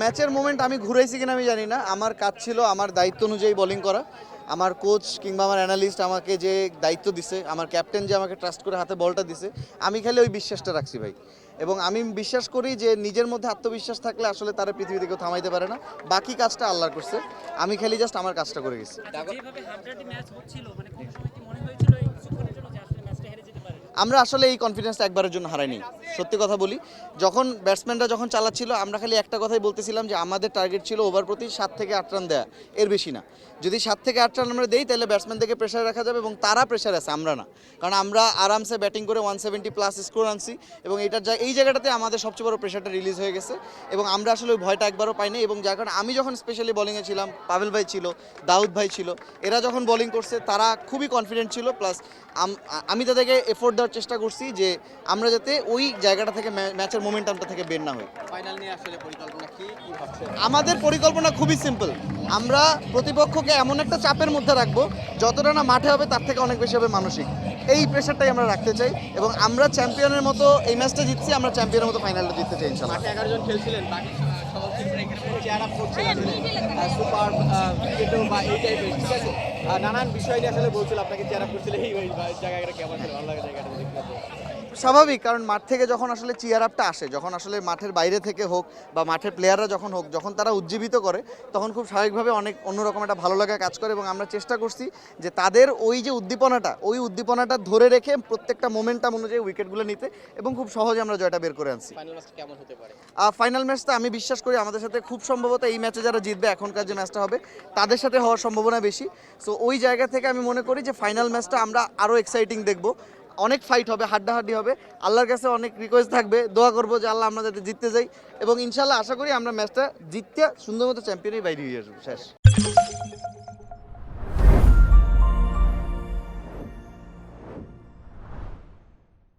ম্যাচের মোমেন্ট আমি ঘুরাইছি কিনা আমি জানি না। আমার কাজ ছিল আমার দায়িত্ব অনুযায়ী বোলিং করা। আমার কোচ কিংবা আমার অ্যানালিস্ট আমাকে যে দায়িত্ব দিছে, আমার ক্যাপ্টেন যে আমাকে ট্রাস্ট করে হাতে বলটা দিছে, আমি খালি ওই বিশ্বাসটা রাখছি ভাই। এবং আমি বিশ্বাস করি যে নিজের মধ্যে আত্মবিশ্বাস থাকলে আসলে তারা পৃথিবীতে কেউ থামাইতে পারে না। বাকি কাজটা আল্লাহর করছে, আমি খালি জাস্ট আমার কাজটা করে গেছি। যেভাবে হাড্ডাহাড্ডি ম্যাচ হচ্ছিল মানে কোন সময় কি মনে হয়েছিল এই কিছুক্ষণের জন্য যে আসলে ম্যাচটা হেরে যেতে পারে? আমরা আসলে এই কনফিডেন্সটা একবারের জন্য হারাইনি। সত্যি কথা বলি, যখন ব্যাটসম্যানরা যখন চালাচ্ছিল আমরা খালি একটা কথাই বলতেছিলাম যে আমাদের টার্গেট ছিল ওভার প্রতি 7 থেকে 8 রান দেয়া, এর বেশি না। যদি 7 থেকে 8 রান আমরা দেই তাহলে ব্যাটসম্যানদেরকে প্রেশার রাখা যাবে, এবং তারা প্রেশার আছে, আমরা না। কারণ আমরা আরামসে ব্যাটিং করে 170 প্লাস স্কোর আনছি, এবং এই জায়গাটাতে আমাদের সবচেয়ে বড় প্রেশারটা রিলিজ হয়ে গেছে, এবং আমরা আসলে ওই ভয়টা একবারও পাইনি। এবং যার কারণে আমি যখন স্পেশালি বোলিংয়ে ছিলাম, পাভেল ভাই ছিল, দাউদ ভাই ছিল, এরা যখন বোলিং করছে তারা খুবই কনফিডেন্ট ছিল। প্লাস আমি তাদেরকে এফোর্ট দেওয়ার চেষ্টা করছি যে আমরা যাতে ওই জায়গাটা থেকে ম্যাচের মোমেন্টামটা থেকে বের না হই। ফাইনাল নিয়ে আসলে পরিকল্পনা কি ভাবছেন? আমাদের পরিকল্পনা খুবই সিম্পল। আমরা প্রতিপক্ষকে এমন একটা চাপের মধ্যে রাখবো যতটা না মাঠে হবে তার থেকে অনেক বেশি হবে মানসিক। এই প্রেশারটাই আমরা রাখতে চাই, এবং আমরা চ্যাম্পিয়নের মতো এই ম্যাচটা জিতছি, আমরা চ্যাম্পিয়নের মতো ফাইনালটা জিততে চাই ইনশাল্লাহ। মাঠে 11 জন খেলছিলেন, বাকি সদস্যরা এখানে চেয়ার আপ করছিল আসলে সুপার ক্রিকেটও বা এই টাইপের, ঠিক আছে? নানান বিষয় নিয়ে আসলে বলছিল, আপনাকে চেয়ার আপ করছিল, এই জায়গাটা কেমন ছিল, ভালো লাগে জায়গাটা দেখতে তো? স্বাভাবিক, কারণ মাঠ থেকে যখন আসলে চিয়ার আপটা আসে, যখন আসলে মাঠের বাইরে থেকে হোক বা মাঠের প্লেয়াররা যখন হোক, যখন তারা উজ্জীবিত করে তখন খুব স্বাভাবিকভাবে অনেক অন্যরকম একটা ভালো লাগা কাজ করে। এবং আমরা চেষ্টা করছি যে তাদের ওই যে উদ্দীপনাটা ধরে রেখে প্রত্যেকটা মোমেন্টাম অনুযায়ী উইকেটগুলো নিতে, এবং খুব সহজে আমরা জয়টা বের করে আনছি। ফাইনাল ম্যাচটা কেমন হতে পারে? ফাইনাল ম্যাচটা আমি বিশ্বাস করি আমাদের সাথে খুব সম্ভবত এই ম্যাচে যারা জিতবে, এখনকার যে ম্যাচটা হবে তাদের সাথে হওয়ার সম্ভাবনা বেশি। সো ওই জায়গা থেকে আমি মনে করি যে ফাইনাল ম্যাচটা আমরা আরও এক্সাইটিং দেখবো, অনেক ফাইট হবে, হাড্ডাহাড্ডি হবে। আল্লাহর কাছে অনেক রিকোয়েস্ট থাকবে, দোয়া করবো যে আল্লাহ আমরা যাতে জিততে যাই, এবং ইনশাল্লাহ আশা করি আমরা ম্যাচটা জিততে সুন্দর মতো চ্যাম্পিয়নই বাইরে হয়ে আসবো। শেষ।